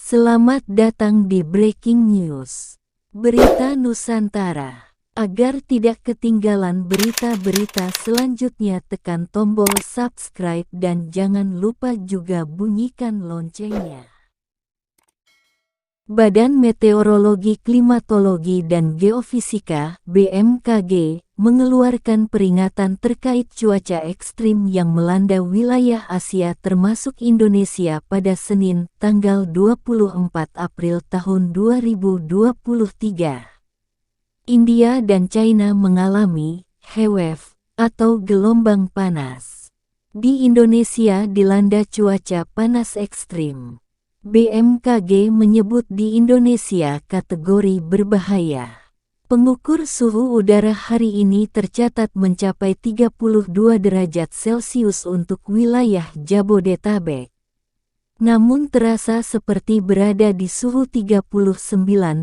Selamat datang di Breaking News, Berita Nusantara. Agar tidak ketinggalan berita-berita selanjutnya, tekan tombol subscribe dan jangan lupa juga bunyikan loncengnya. Badan Meteorologi, Klimatologi dan Geofisika (BMKG) mengeluarkan peringatan terkait cuaca ekstrim yang melanda wilayah Asia termasuk Indonesia pada Senin, tanggal 24 April tahun 2023. India dan China mengalami heatwave atau gelombang panas. Di Indonesia dilanda cuaca panas ekstrim. BMKG menyebut di Indonesia kategori berbahaya. Pengukur suhu udara hari ini tercatat mencapai 32 derajat Celcius untuk wilayah Jabodetabek. Namun terasa seperti berada di suhu 39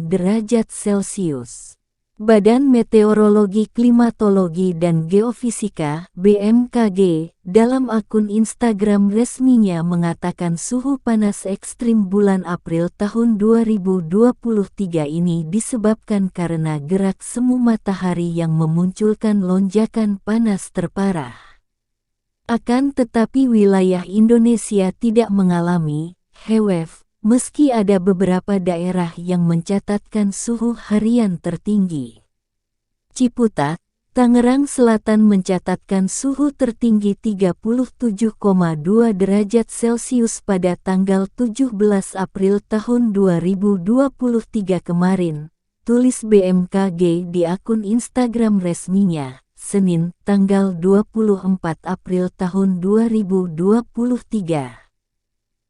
derajat Celcius. Badan Meteorologi, Klimatologi dan Geofisika (BMKG) dalam akun Instagram resminya mengatakan suhu panas ekstrim bulan April tahun 2023 ini disebabkan karena gerak semu matahari yang memunculkan lonjakan panas terparah. Akan tetapi wilayah Indonesia tidak mengalami heatwave, meski ada beberapa daerah yang mencatatkan suhu harian tertinggi. Ciputat, Tangerang Selatan mencatatkan suhu tertinggi 37,2 derajat Celcius pada tanggal 17 April tahun 2023 kemarin, tulis BMKG di akun Instagram resminya, Senin, tanggal 24 April tahun 2023.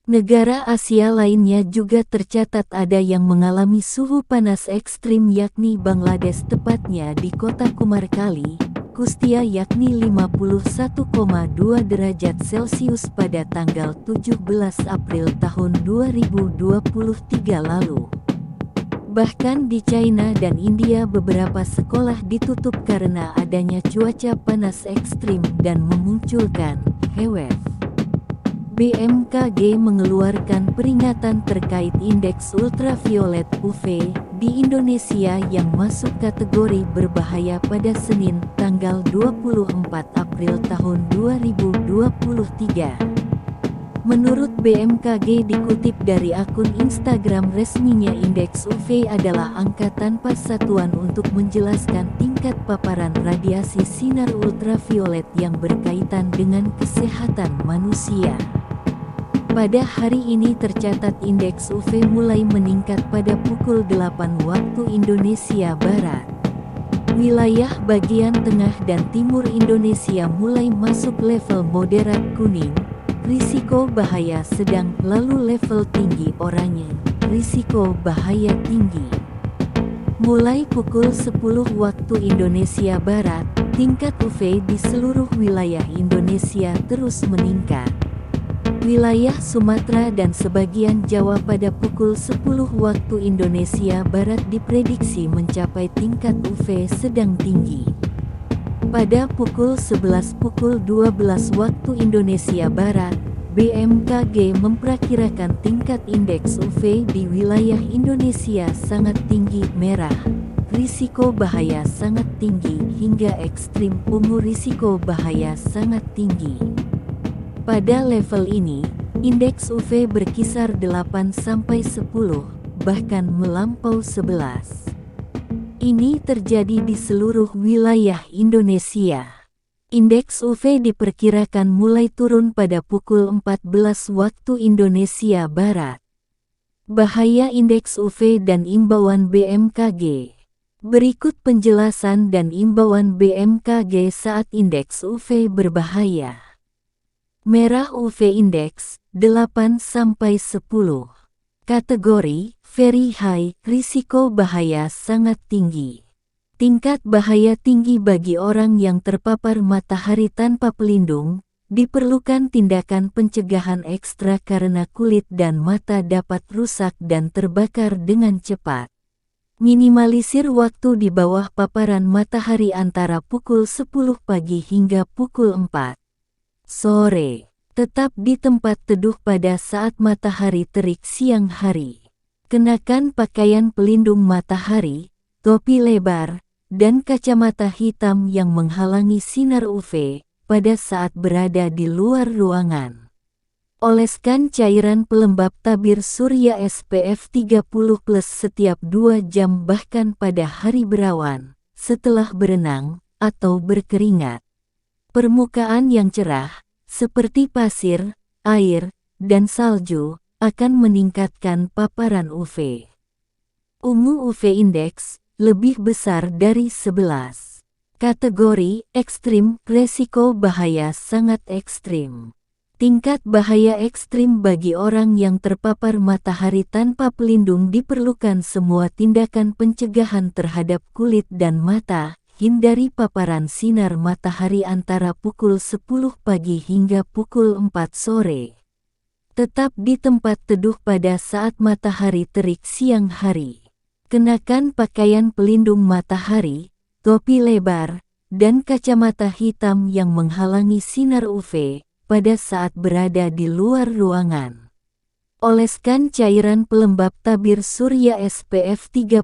Negara Asia lainnya juga tercatat ada yang mengalami suhu panas ekstrim, yakni Bangladesh, tepatnya di kota Kumarkali, Kustia, yakni 51,2 derajat Celcius pada tanggal 17 April tahun 2023 lalu. Bahkan di China dan India beberapa sekolah ditutup karena adanya cuaca panas ekstrim dan memunculkan heatwave. BMKG mengeluarkan peringatan terkait indeks ultraviolet UV di Indonesia yang masuk kategori berbahaya pada Senin, tanggal 24 April tahun 2023. Menurut BMKG dikutip dari akun Instagram resminya, indeks UV adalah angka tanpa satuan untuk menjelaskan tingkat paparan radiasi sinar ultraviolet yang berkaitan dengan kesehatan manusia. Pada hari ini tercatat indeks UV mulai meningkat pada pukul 8 waktu Indonesia Barat. Wilayah bagian tengah dan timur Indonesia mulai masuk level moderat kuning, risiko bahaya sedang, lalu level tinggi oranye, risiko bahaya tinggi. Mulai pukul 10 waktu Indonesia Barat, tingkat UV di seluruh wilayah Indonesia terus meningkat. Wilayah Sumatera dan sebagian Jawa pada pukul 10 waktu Indonesia Barat diprediksi mencapai tingkat UV sedang tinggi. Pada pukul 11 pukul 12 waktu Indonesia Barat, BMKG memperkirakan tingkat indeks UV di wilayah Indonesia sangat tinggi, merah, risiko bahaya sangat tinggi, hingga ekstrim, ungu, risiko bahaya sangat tinggi. Pada level ini, indeks UV berkisar 8-10, bahkan melampaui 11. Ini terjadi di seluruh wilayah Indonesia. Indeks UV diperkirakan mulai turun pada pukul 14 waktu Indonesia Barat. Bahaya indeks UV dan imbauan BMKG. Berikut penjelasan dan imbauan BMKG saat indeks UV berbahaya. Merah UV Index 8-10. Kategori Very High, risiko bahaya sangat tinggi. Tingkat bahaya tinggi bagi orang yang terpapar matahari tanpa pelindung. Diperlukan tindakan pencegahan ekstra karena kulit dan mata dapat rusak dan terbakar dengan cepat. Minimalisir waktu di bawah paparan matahari antara pukul 10 pagi hingga pukul 4 sore. Tetap di tempat teduh pada saat matahari terik siang hari. Kenakan pakaian pelindung matahari, topi lebar, dan kacamata hitam yang menghalangi sinar UV pada saat berada di luar ruangan. Oleskan cairan pelembab tabir surya SPF 30+ setiap 2 jam bahkan pada hari berawan, setelah berenang atau berkeringat. Permukaan yang cerah, seperti pasir, air, dan salju, akan meningkatkan paparan UV. Ungu UV Index lebih besar dari 11. Kategori ekstrim, resiko bahaya sangat ekstrim. Tingkat bahaya ekstrim bagi orang yang terpapar matahari tanpa pelindung diperlukan semua tindakan pencegahan terhadap kulit dan mata. Hindari paparan sinar matahari antara pukul 10 pagi hingga pukul 4 sore. Tetap di tempat teduh pada saat matahari terik siang hari. Kenakan pakaian pelindung matahari, topi lebar, dan kacamata hitam yang menghalangi sinar UV pada saat berada di luar ruangan. Oleskan cairan pelembab tabir surya SPF 30+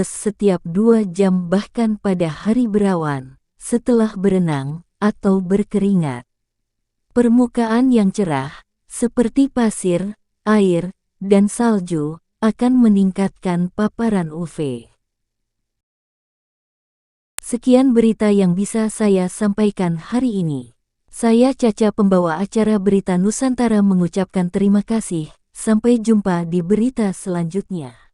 setiap 2 jam bahkan pada hari berawan, setelah berenang atau berkeringat. Permukaan yang cerah, seperti pasir, air, dan salju, akan meningkatkan paparan UV. Sekian berita yang bisa saya sampaikan hari ini. Saya Caca, pembawa acara Berita Nusantara, mengucapkan terima kasih. Sampai jumpa di berita selanjutnya.